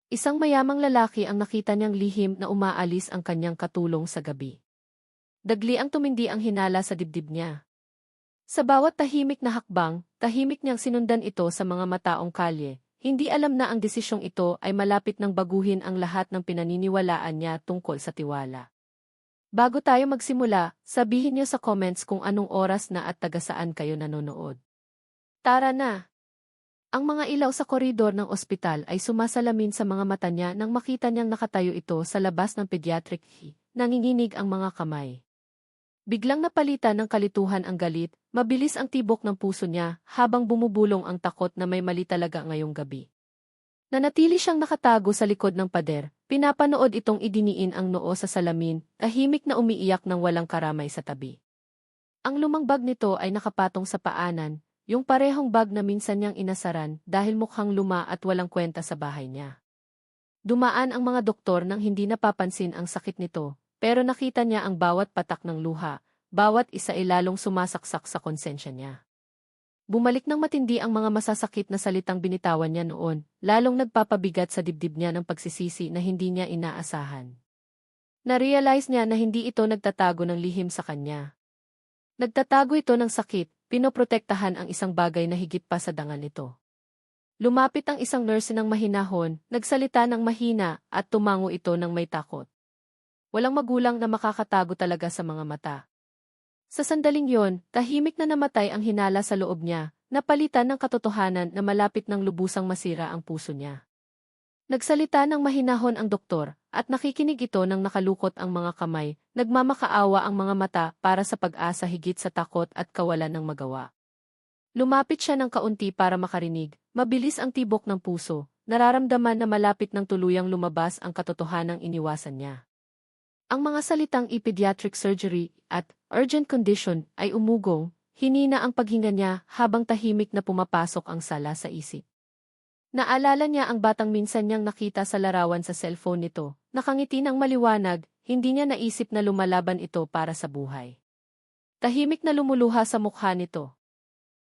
Isang mayamang lalaki ang nakita niyang lihim na umaalis ang kanyang katulong sa gabi. Dagli ang tumindi ang hinala sa dibdib niya. Sa bawat tahimik na hakbang, tahimik niyang sinundan ito sa mga mataong kalye. Hindi alam na ang desisyong ito ay malapit ng baguhin ang lahat ng pinaniniwalaan niya tungkol sa tiwala. Bago tayo magsimula, sabihin niyo sa comments kung anong oras na at taga saan kayo nanonood. Tara na! Ang mga ilaw sa koridor ng ospital ay sumasalamin sa mga mata niya nang makita niyang nakatayo ito sa labas ng pediatric. Nanginginig ang mga kamay. Biglang napalitan ng kalituhan ang galit, mabilis ang tibok ng puso niya habang bumubulong ang takot na may mali talaga ngayong gabi. Nanatili siyang nakatago sa likod ng pader, pinapanood itong idiniin ang noo sa salamin, tahimik na umiiyak ng walang karamay sa tabi. Ang lumang bag nito ay nakapatong sa paanan, yung parehong bag na minsan niyang inasaran dahil mukhang luma at walang kwenta sa bahay niya. Dumaan ang mga doktor nang hindi napapansin ang sakit nito, pero nakita niya ang bawat patak ng luha, bawat isa ay lalong sumasaksak sa konsensya niya. Bumalik ng matindi ang mga masasakit na salitang binitawan niya noon, lalong nagpapabigat sa dibdib niya ng pagsisisi na hindi niya inaasahan. Na-realize niya na hindi ito nagtatago ng lihim sa kanya. Nagtatago ito ng sakit, pinoprotektahan ang isang bagay na higit pa sa dangal nito. Lumapit ang isang nurse ng mahinahon, nagsalita ng mahina, at tumango ito ng may takot. Walang magulang na makakatago talaga sa mga mata. Sa sandaling yon, tahimik na namatay ang hinala sa loob niya, napalitan ng katotohanan na malapit ng lubusang masira ang puso niya. Nagsalita ng mahinahon ang doktor, at nakikinig ito nang nakalukot ang mga kamay, nagmamakaawa ang mga mata para sa pag-asa higit sa takot at kawalan ng magawa. Lumapit siya ng kaunti para makarinig, mabilis ang tibok ng puso, nararamdaman na malapit ng tuluyang lumabas ang katotohanang iniwasan niya. Ang mga salitang pediatric surgery at urgent condition ay umugong, hinina ang paghinga niya habang tahimik na pumapasok ang sala sa isip. Naalala niya ang batang minsan niyang nakita sa larawan sa cellphone nito, nakangiti ng maliwanag, hindi niya naisip na lumalaban ito para sa buhay. Tahimik na lumuluha sa mukha nito.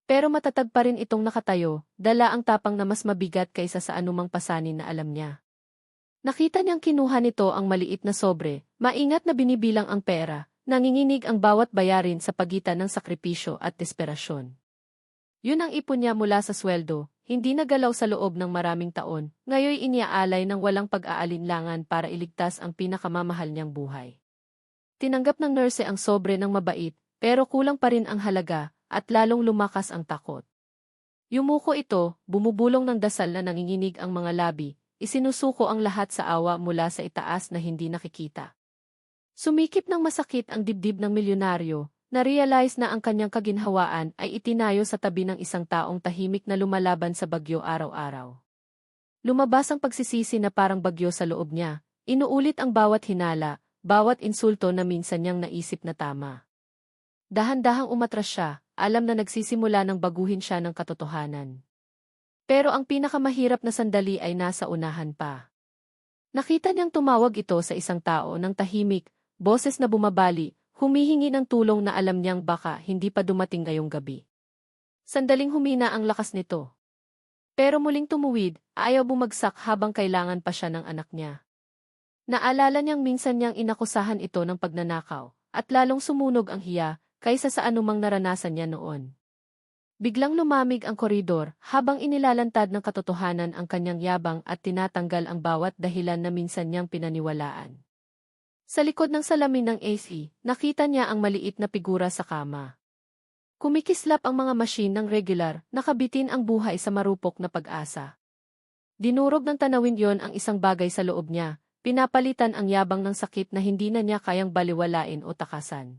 Pero matatag pa rin itong nakatayo, dala ang tapang na mas mabigat kaysa sa anumang pasanin na alam niya. Nakita niyang kinuha nito ang maliit na sobre, maingat na binibilang ang pera, nanginginig ang bawat bayarin sa pagitan ng sakripisyo at desperasyon. Yun ang ipon niya mula sa sweldo, hindi nagalaw sa loob ng maraming taon, ngayoy iniaalay ng walang pag-aalinlangan para iligtas ang pinakamamahal niyang buhay. Tinanggap ng nurse ang sobre ng mabait, pero kulang pa rin ang halaga, at lalong lumakas ang takot. Yumuko ito, bumubulong ng dasal na nanginginig ang mga labi, isinusuko ang lahat sa awa mula sa itaas na hindi nakikita. Sumikip ng masakit ang dibdib ng milyonaryo, na-realize na ang kanyang kaginhawaan ay itinayo sa tabi ng isang taong tahimik na lumalaban sa bagyo araw-araw. Lumabas ang pagsisisi na parang bagyo sa loob niya, inuulit ang bawat hinala, bawat insulto na minsan niyang naisip na tama. Dahan-dahang umatras siya, alam na nagsisimula ng baguhin siya ng katotohanan. Pero ang pinakamahirap na sandali ay nasa unahan pa. Nakita niyang tumawag ito sa isang tao ng tahimik, boses na bumabali, humihingi ng tulong na alam niyang baka hindi pa dumating ngayong gabi. Sandaling humina ang lakas nito. Pero muling tumuwid, ayaw bumagsak habang kailangan pa siya ng anak niya. Naalala niyang minsan niyang inakusahan ito ng pagnanakaw, at lalong sumunog ang hiya, kaysa sa anumang naranasan niya noon. Biglang lumamig ang koridor, habang inilalantad ng katotohanan ang kanyang yabang at tinatanggal ang bawat dahilan na minsan niyang pinaniwalaan. Sa likod ng salamin ng AC, nakita niya ang maliit na figura sa kama. Kumikislap ang mga machine ng regular, nakabitin ang buhay sa marupok na pag-asa. Dinurog ng tanawin yon ang isang bagay sa loob niya, pinapalitan ang yabang ng sakit na hindi na niya kayang baliwalain o takasan.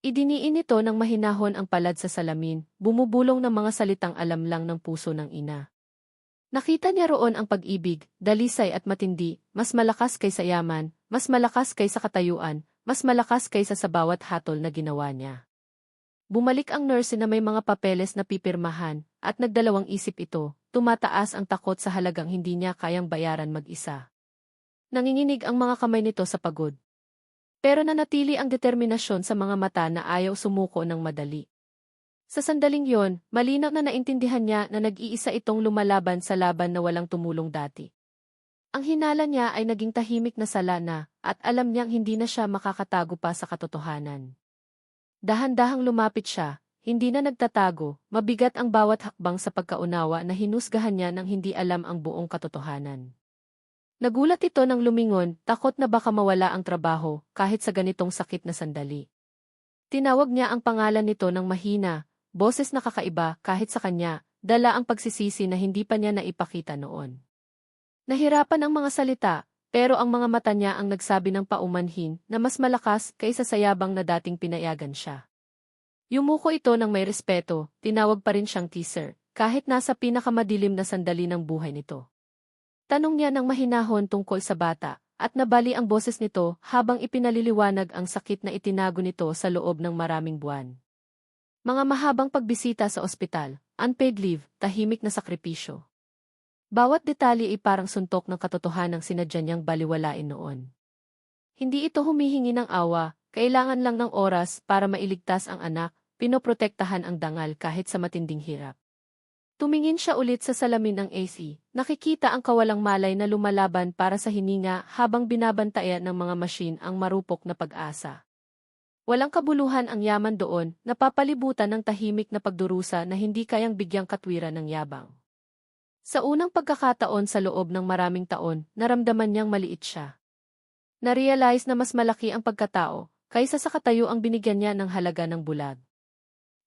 Idiniin nito ng mahinahon ang palad sa salamin, bumubulong ng mga salitang alam lang ng puso ng ina. Nakita niya roon ang pag-ibig, dalisay at matindi, mas malakas kaysa yaman, mas malakas kaysa katayuan, mas malakas kaysa sa bawat hatol na ginawa niya. Bumalik ang nurse na may mga papeles na pipirmahan, at nagdalawang isip ito, tumataas ang takot sa halagang hindi niya kayang bayaran mag-isa. Nanginginig ang mga kamay nito sa pagod. Pero nanatili ang determinasyon sa mga mata na ayaw sumuko ng madali. Sa sandaling yon, malinaw na naintindihan niya na nag-iisa itong lumalaban sa laban na walang tumulong dati. Ang hinala niya ay naging tahimik na sala na, at alam niyang hindi na siya makakatago pa sa katotohanan. Dahan-dahang lumapit siya, hindi na nagtatago, mabigat ang bawat hakbang sa pagkaunawa na hinusgahan niya nang hindi alam ang buong katotohanan. Nagulat ito nang lumingon, takot na baka mawala ang trabaho, kahit sa ganitong sakit na sandali. Tinawag niya ang pangalan nito ng mahina, boses na kakaiba kahit sa kanya, dala ang pagsisisi na hindi pa niya naipakita noon. Nahirapan ang mga salita, pero ang mga mata niya ang nagsabi ng paumanhin na mas malakas kaysa sa yabang na dating pinayagan siya. Yumuko ito ng may respeto, tinawag pa rin siyang teaser, kahit nasa pinakamadilim na sandali ng buhay nito. Tanong niya ng mahinahon tungkol sa bata, at nabali ang boses nito habang ipinaliliwanag ang sakit na itinago nito sa loob ng maraming buwan. Mga mahabang pagbisita sa ospital, unpaid leave, tahimik na sakripisyo. Bawat detalye ay parang suntok ng katotohanang sinadya niyang baliwalain noon. Hindi ito humihingi ng awa, kailangan lang ng oras para mailigtas ang anak, pinoprotektahan ang dangal kahit sa matinding hirap. Tumingin siya ulit sa salamin ng AC, nakikita ang kawalang malay na lumalaban para sa hininga habang binabantayan ng mga machine ang marupok na pag-asa. Walang kabuluhan ang yaman doon, napapalibutan ng tahimik na pagdurusa na hindi kayang bigyang katwiran ng yabang. Sa unang pagkakataon sa loob ng maraming taon, naramdaman niyang maliit siya. Narealize na mas malaki ang pagkatao, kaysa sa katayo ang binigyan niya ng halaga ng bulag.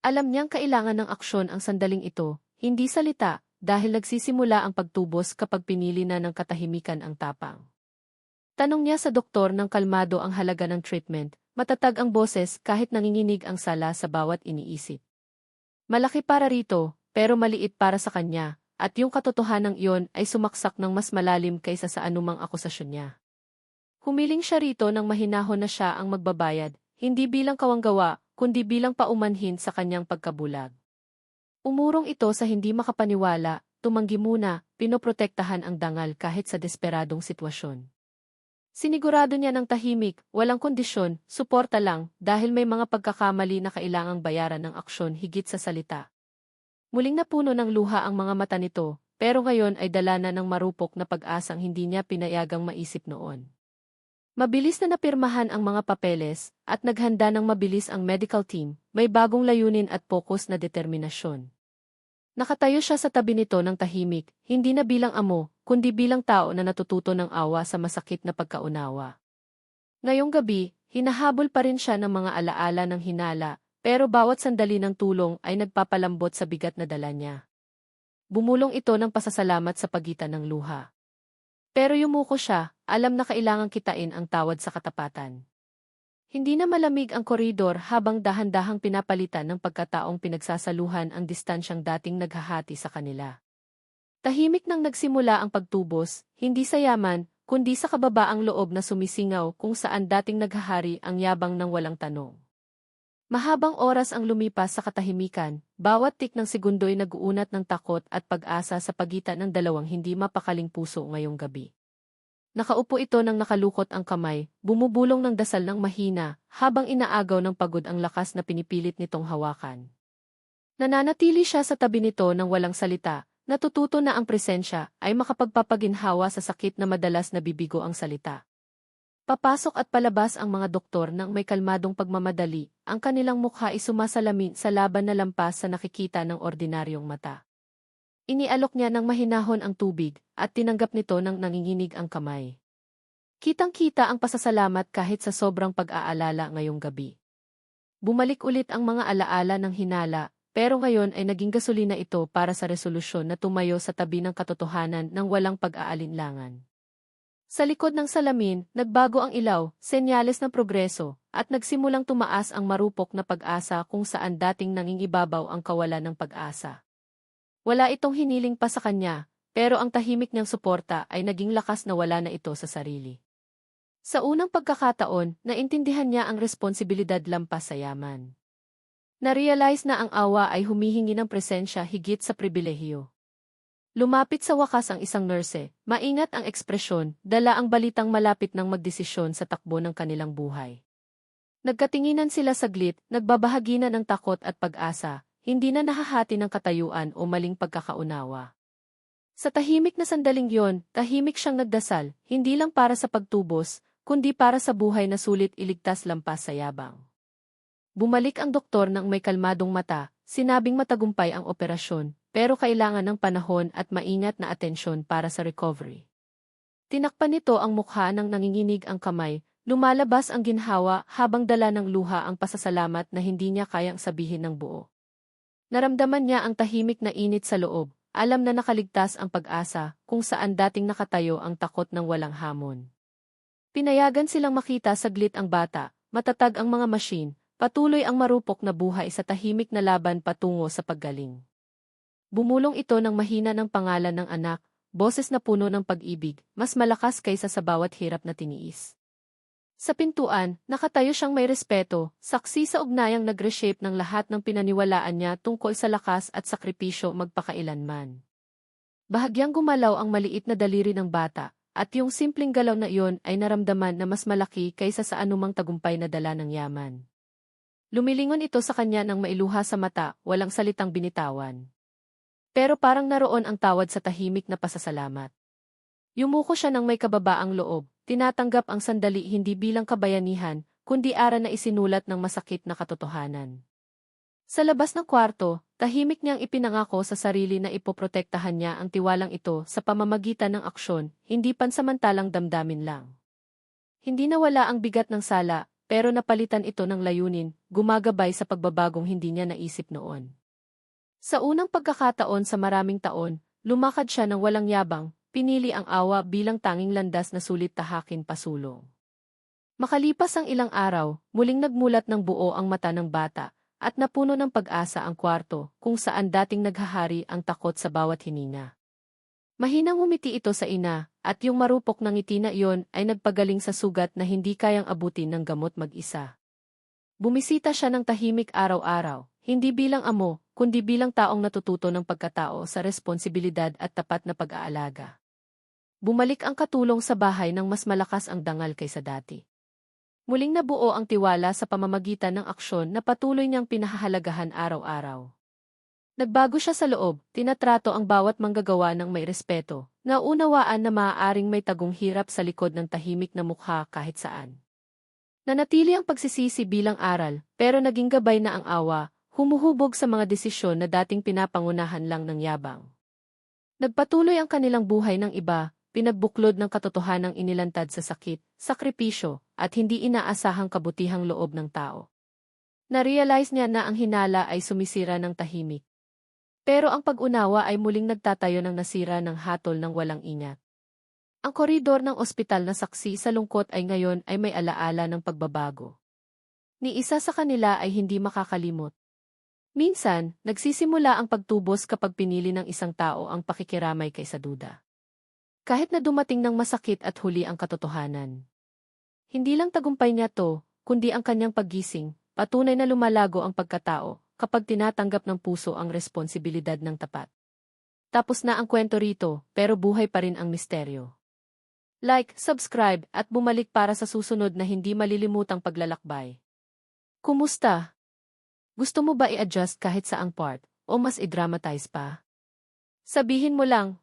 Alam niyang kailangan ng aksyon ang sandaling ito, hindi salita, dahil nagsisimula ang pagtubos kapag pinili na ng katahimikan ang tapang. Tanong niya sa doktor ng kalmado ang halaga ng treatment, matatag ang boses kahit nanginginig ang sala sa bawat iniisip. Malaki para rito, pero maliit para sa kanya. At yung katotohanang iyon ay sumaksak ng mas malalim kaysa sa anumang akusasyon niya. Humiling siya rito nang mahinahon na siya ang magbabayad, hindi bilang kawanggawa, kundi bilang paumanhin sa kanyang pagkabulag. Umurong ito sa hindi makapaniwala, tumanggi muna, pinoprotektahan ang dangal kahit sa desperadong sitwasyon. Sinigurado niya ng tahimik, walang kondisyon, suporta lang, dahil may mga pagkakamali na kailangang bayaran ng aksyon higit sa salita. Muling napuno ng luha ang mga mata nito, pero ngayon ay dala na ng marupok na pag-asang hindi niya pinayagang maisip noon. Mabilis na napirmahan ang mga papeles, at naghanda ng mabilis ang medical team, may bagong layunin at pokus na determinasyon. Nakatayo siya sa tabi nito ng tahimik, hindi na bilang amo, kundi bilang tao na natututo ng awa sa masakit na pagkaunawa. Ngayong gabi, hinahabol pa rin siya ng mga alaala ng hinala, pero bawat sandali ng tulong ay nagpapalambot sa bigat na dala niya. Bumulong ito ng pasasalamat sa pagitan ng luha. Pero yumuko siya, alam na kailangang kitain ang tawad sa katapatan. Hindi na malamig ang koridor habang dahan-dahang pinapalitan ng pagkataong pinagsasaluhan ang distansyang dating naghahati sa kanila. Tahimik nang nagsimula ang pagtubos, hindi sa yaman, kundi sa kababaang loob na sumisingaw kung saan dating naghahari ang yabang ng walang tanong. Mahabang oras ang lumipas sa katahimikan, bawat tik ng segundo'y nag-uunat ng takot at pag-asa sa pagitan ng dalawang hindi mapakaling puso ngayong gabi. Nakaupo ito nang nakalukot ang kamay, bumubulong ng dasal ng mahina, habang inaagaw ng pagod ang lakas na pinipilit nitong hawakan. Nananatili siya sa tabi nito nang walang salita, natututo na ang presensya ay makapagpapaginhawa sa sakit na madalas nabibigo ang salita. Papasok at palabas ang mga doktor nang may kalmadong pagmamadali, ang kanilang mukha ay sumasalamin sa laban na lampas sa nakikita ng ordinaryong mata. Inialok niya ng mahinahon ang tubig, at tinanggap nito nang nanginginig ang kamay. Kitang-kita ang pasasalamat kahit sa sobrang pag-aalala ngayong gabi. Bumalik ulit ang mga alaala ng hinala, pero ngayon ay naging gasolina ito para sa resolusyon na tumayo sa tabi ng katotohanan ng walang pag-aalinlangan. Sa likod ng salamin, nagbago ang ilaw, senyales ng progreso, at nagsimulang tumaas ang marupok na pag-asa kung saan dating nangingibabaw ang kawalan ng pag-asa. Wala itong hiniling pa sa kanya, pero ang tahimik niyang suporta ay naging lakas na wala na ito sa sarili. Sa unang pagkakataon, naintindihan niya ang responsibilidad lampas sa yaman. Narealize na ang awa ay humihingi ng presensya higit sa pribilehiyo. Lumapit sa wakas ang isang nurse, maingat ang ekspresyon, dala ang balitang malapit ng magdesisyon sa takbo ng kanilang buhay. Nagkatinginan sila saglit, nagbabahagi na ng takot at pag-asa, hindi na nahahati ng katayuan o maling pagkakaunawa. Sa tahimik na sandaling yon, tahimik siyang nagdasal, hindi lang para sa pagtubos, kundi para sa buhay na sulit iligtas lampas sa yabang. Bumalik ang doktor nang may kalmadong mata, sinabing matagumpay ang operasyon, pero kailangan ng panahon at maingat na atensyon para sa recovery. Tinakpan nito ang mukha nang nanginginig ang kamay, lumalabas ang ginhawa habang dala ng luha ang pasasalamat na hindi niya kayang sabihin ng buo. Naramdaman niya ang tahimik na init sa loob, alam na nakaligtas ang pag-asa kung saan dating nakatayo ang takot ng walang hamon. Pinayagan silang makita saglit ang bata, matatag ang mga machine, patuloy ang marupok na buhay sa tahimik na laban patungo sa paggaling. Bumulong ito ng mahina ng pangalan ng anak, boses na puno ng pag-ibig, mas malakas kaysa sa bawat hirap na tiniis. Sa pintuan, nakatayo siyang may respeto, saksi sa ugnayang nag-reshape ng lahat ng pinaniwalaan niya tungkol sa lakas at sakripisyo magpakailanman. Bahagyang gumalaw ang maliit na daliri ng bata, at yung simpleng galaw na iyon ay naramdaman na mas malaki kaysa sa anumang tagumpay na dala ng yaman. Lumilingon ito sa kanya ng mailuha sa mata, walang salitang binitawan. Pero parang naroon ang tawad sa tahimik na pasasalamat. Yumuko siya ng may kababaang loob, tinatanggap ang sandali hindi bilang kabayanihan, kundi aral na isinulat ng masakit na katotohanan. Sa labas ng kwarto, tahimik niyang ipinangako sa sarili na ipoprotektahan niya ang tiwalang ito sa pamamagitan ng aksyon, hindi pansamantalang damdamin lang. Hindi nawala ang bigat ng sala, pero napalitan ito ng layunin, gumagabay sa pagbabagong hindi niya naisip noon. Sa unang pagkakataon sa maraming taon, lumakad siya ng walang yabang, pinili ang awa bilang tanging landas na sulit tahakin pasulong. Makalipas ang ilang araw, muling nagmulat ng buo ang mata ng bata, at napuno ng pag-asa ang kwarto, kung saan dating naghahari ang takot sa bawat hininga. Mahinang umiti ito sa ina, at yung marupok ng ngiti na iyon ay nagpagaling sa sugat na hindi kayang abutin ng gamot mag-isa. Bumisita siya ng tahimik araw-araw, hindi bilang amo, kundi bilang taong natututo ng pagkatao sa responsibilidad at tapat na pag-aalaga. Bumalik ang katulong sa bahay nang mas malakas ang dangal kaysa dati. Muling nabuo ang tiwala sa pamamagitan ng aksyon na patuloy niyang pinahahalagahan araw-araw. Nagbago siya sa loob, tinatrato ang bawat manggagawa ng may respeto, naunawaan na maaaring may tagong hirap sa likod ng tahimik na mukha kahit saan. Nanatili ang pagsisisi bilang aral, pero naging gabay na ang awa, humuhubog sa mga desisyon na dating pinapangunahan lang ng yabang. Nagpatuloy ang kanilang buhay ng iba, pinagbuklod ng katotohanang inilantad sa sakit, sakripisyo, at hindi inaasahang kabutihang loob ng tao. Na-realize niya na ang hinala ay sumisira ng tahimik. Pero ang pag-unawa ay muling nagtatayo ng nasira ng hatol ng walang ingat. Ang koridor ng ospital na saksi sa lungkot ay ngayon ay may alaala ng pagbabago. Ni isa sa kanila ay hindi makakalimot. Minsan, nagsisimula ang pagtubos kapag pinili ng isang tao ang pakikiramay kaysa duda. Kahit na dumating ng masakit at huli ang katotohanan. Hindi lang tagumpay niya to, kundi ang kanyang paggising, patunay na lumalago ang pagkatao kapag tinatanggap ng puso ang responsibilidad ng tapat. Tapos na ang kwento rito, pero buhay pa rin ang misteryo. Like, subscribe, at bumalik para sa susunod na hindi malilimutang paglalakbay. Kumusta? Gusto mo ba i-adjust kahit saang part, o mas i-dramatize pa? Sabihin mo lang,